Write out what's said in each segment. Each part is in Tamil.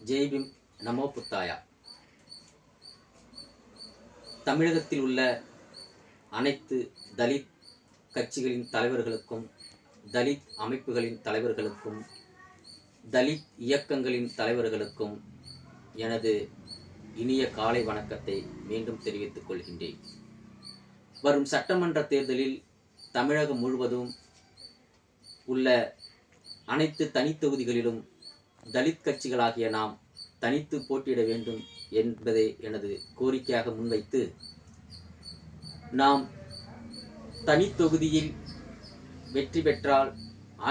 ஜெய் பீம், நமோ புத்தாயா. தமிழகத்தில் உள்ள அனைத்து தலித் கட்சிகளின் தலைவர்களுக்கும், தலித் அமைப்புகளின் தலைவர்களுக்கும், தலித் இயக்கங்களின் தலைவர்களுக்கும் எனது இனிய காலை வணக்கத்தை மீண்டும் தெரிவித்துக் கொள்கின்றேன். வரும் சட்டமன்ற தேர்தலில் தமிழகம் முழுவதும் உள்ள அனைத்து தனித்தொகுதிகளிலும் தலித் கட்சிகளாகிய நாம் தனித்து போட்டியிட வேண்டும் என்பதை எனது கோரிக்கையாக முன்வைத்து, நாம் தனித்தொகுதியில் வெற்றி பெற்றால்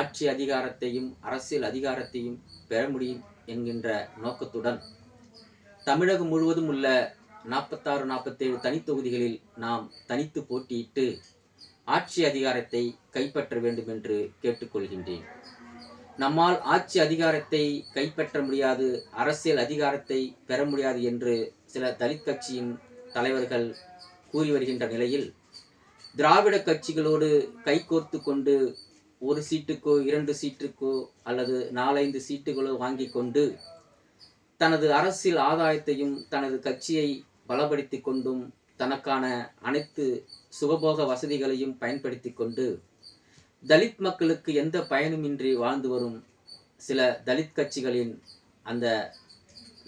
ஆட்சி அதிகாரத்தையும் அரசியல் அதிகாரத்தையும் பெற முடியும் என்கின்ற நோக்கத்துடன் தமிழகம் முழுவதும் உள்ள 46-47 தனித்தொகுதிகளில் நாம் தனித்து போட்டியிட்டு ஆட்சி அதிகாரத்தை கைப்பற்ற வேண்டும் என்று கேட்டுக்கொள்கின்றேன். நம்மால் ஆட்சி அதிகாரத்தை கைப்பற்ற முடியாது, அரசியல் அதிகாரத்தை பெற முடியாது என்று சில தலித் கட்சியின் தலைவர்கள் கூறி வருகின்ற நிலையில், திராவிட கட்சிகளோடு கைகோர்த்து கொண்டு ஒரு சீட்டுக்கோ 2 சீட்டுக்கோ அல்லது 4-5 சீட்டுகளோ வாங்கி கொண்டு தனது அரசியல் ஆதாயத்தையும் தனது கட்சியை பலப்படுத்தி கொண்டும் தனக்கான அனைத்து சுகபோக வசதிகளையும் பயன்படுத்தி கொண்டு தலித் மக்களுக்கு எந்த பயனுமின்றி வாழ்ந்து வரும் சில தலித் கட்சிகளின் அந்த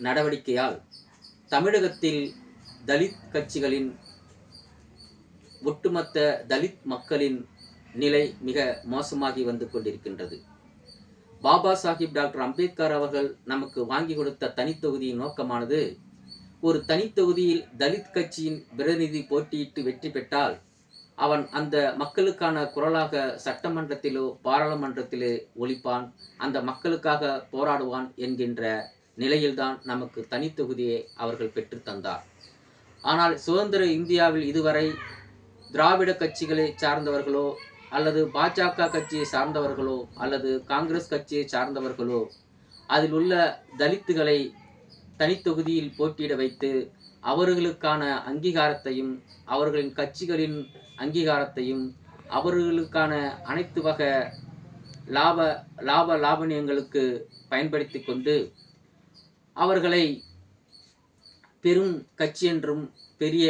நடவடிக்கையால் தமிழகத்தில் தலித் கட்சிகளின் ஒட்டுமொத்த தலித் மக்களின் நிலை மிக மோசமாகி வந்து கொண்டிருக்கின்றது. பாபா சாஹிப் டாக்டர் அம்பேத்கர் அவர்கள் நமக்கு வாங்கி கொடுத்த தனித்தொகுதியின் நோக்கமானது, ஒரு தனித்தொகுதியில் தலித் கட்சியின் பிரதிநிதி போட்டியிட்டு வெற்றி பெற்றால் அவன் அந்த மக்களுக்கான குரலாக சட்டமன்றத்திலோ பாராளுமன்றத்திலே ஒலிப்பான், அந்த மக்களுக்காக போராடுவான் என்கின்ற நிலையில்தான் நமக்கு தனித்தொகுதியை அவர்கள் பெற்று தந்தார். ஆனால் சுதந்திர இந்தியாவில் இதுவரை திராவிட கட்சிகளை சார்ந்தவர்களோ அல்லது பாஜக கட்சியை சார்ந்தவர்களோ அல்லது காங்கிரஸ் கட்சியை சார்ந்தவர்களோ அதில் உள்ள தலித்துகளை தனித்தொகுதியில் போட்டியிட வைத்து அவர்களுக்கான அங்கீகாரத்தையும் அவர்களின் கட்சிகளின் அங்கீகாரத்தையும் அவர்களுக்கான அனைத்து வகை லாபணியங்களுக்கு பயன்படுத்தி கொண்டு அவர்களை பெரும் கட்சி என்றும் பெரிய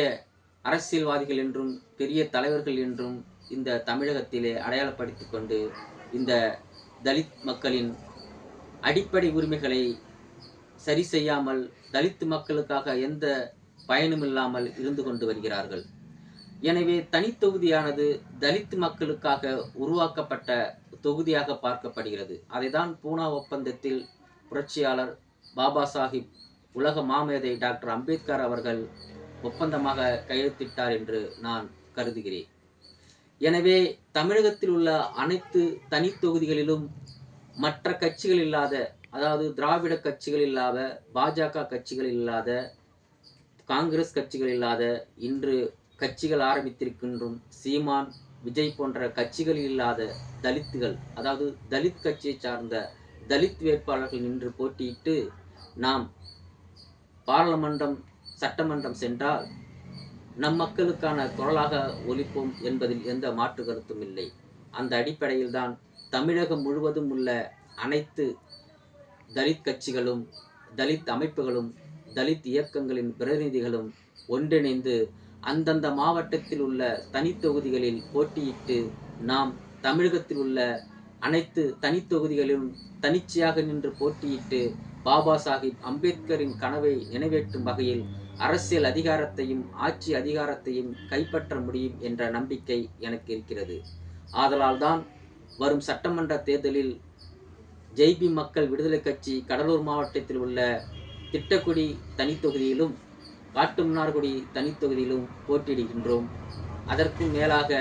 அரசியல்வாதிகள் என்றும் பெரிய தலைவர்கள் என்றும் இந்த தமிழகத்திலே அடையாளப்படுத்தி கொண்டு இந்த தலித் மக்களின் அடிப்படை உரிமைகளை சரி செய்யாமல் தலித் மக்களுக்காக எந்த பயனும் இல்லாமல் இருந்து கொண்டு வருகிறார்கள். எனவே தனித்தொகுதியானது தலித் மக்களுக்காக உருவாக்கப்பட்ட தொகுதியாக பார்க்கப்படுகிறது. அதைதான் பூனா ஒப்பந்தத்தில் புரட்சியாளர் பாபா சாஹிப் உலக மாமேதை டாக்டர் அம்பேத்கர் அவர்கள் ஒப்பந்தமாக கையெழுத்திட்டார் என்று நான் கருதுகிறேன். எனவே தமிழகத்தில் உள்ள அனைத்து தனித்தொகுதிகளிலும் மற்ற கட்சிகள் இல்லாத, அதாவது திராவிட கட்சிகள் இல்லாத, பாஜக கட்சிகள் இல்லாத, காங்கிரஸ் கட்சிகள் இல்லாத, இன்று கட்சிகள் ஆரம்பித்திருக்கின்றோம் சீமான், விஜய் போன்ற கட்சிகள் இல்லாத தலித்துகள், அதாவது தலித் கட்சியை சார்ந்த தலித் வேட்பாளர்கள் நின்று போட்டியிட்டு நாம் பாராளுமன்றம் சட்டமன்றம் சென்றால் நம் மக்களுக்கான குரலாக ஒலிப்போம் என்பதில் எந்த மாற்று கருத்தும் இல்லை. அந்த அடிப்படையில் தான் தமிழகம் முழுவதும் உள்ள அனைத்து தலித் கட்சிகளும் தலித் அமைப்புகளும் தலித் இயக்கங்களின் பிரதிநிதிகளும் ஒன்றிணைந்து அந்தந்த மாவட்டத்தில் உள்ள தனித்தொகுதிகளில் போட்டியிட்டு நாம் தமிழகத்தில் உள்ள அனைத்து தனித்தொகுதிகளிலும் தனிச்சையாக நின்று போட்டியிட்டு பாபா சாஹிப் அம்பேத்கரின் கனவை நிறைவேற்றும் வகையில் அரசியல் அதிகாரத்தையும் ஆட்சி அதிகாரத்தையும் கைப்பற்ற முடியும் என்ற நம்பிக்கை எனக்கு இருக்கிறது. ஆதலால் தான் வரும் சட்டமன்ற தேர்தலில் ஜெய் பீம் மக்கள் விடுதலை கட்சி கடலூர் மாவட்டத்தில் உள்ள திட்டக்குடி தனித்தொகுதியிலும் காட்டுமன்னார்குடி தனித்தொகுதியிலும் போட்டியிடுகின்றோம். அதற்கும் மேலாக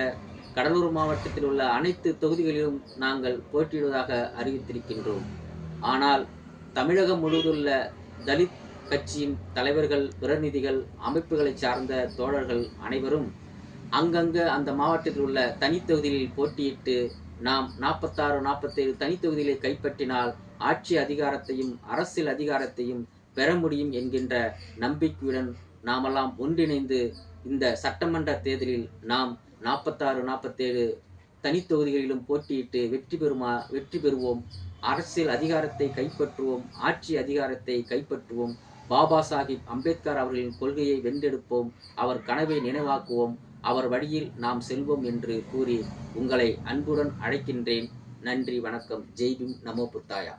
கடலூர் மாவட்டத்தில் உள்ள அனைத்து தொகுதிகளிலும் நாங்கள் போட்டியிடுவதாக அறிவித்திருக்கின்றோம். ஆனால் தமிழகம் முழுவதுள்ள தலித் கட்சியின் தலைவர்கள், பிரதிநிதிகள், அமைப்புகளை சார்ந்த தோழர்கள் அனைவரும் அங்கங்க அந்த மாவட்டத்தில் உள்ள தனித்தொகுதிகளில் போட்டியிட்டு நாம் 46-47 தனித்தொகுதிகளை கைப்பற்றினால் ஆட்சி அதிகாரத்தையும் அரசியல் அதிகாரத்தையும் பெற முடியும் என்கின்ற நம்பிக்கையுடன் நாமெல்லாம் ஒன்றிணைந்து இந்த சட்டமன்ற தேர்தலில் நாம் 46-47 தனித்தொகுதிகளிலும் போட்டியிட்டு வெற்றி பெறுவோம். அரசியல் அதிகாரத்தை கைப்பற்றுவோம். ஆட்சி அதிகாரத்தை கைப்பற்றுவோம். பாபா சாஹிப் அம்பேத்கர் அவர்களின் கொள்கையை வென்றெடுப்போம். அவர் கனவை நினைவாக்குவோம். அவர் வழியில் நாம் செல்வோம் என்று கூறி உங்களை அன்புடன் அழைக்கின்றேன். நன்றி, வணக்கம். ஜெய் பீம், நமோ புத்தாயா.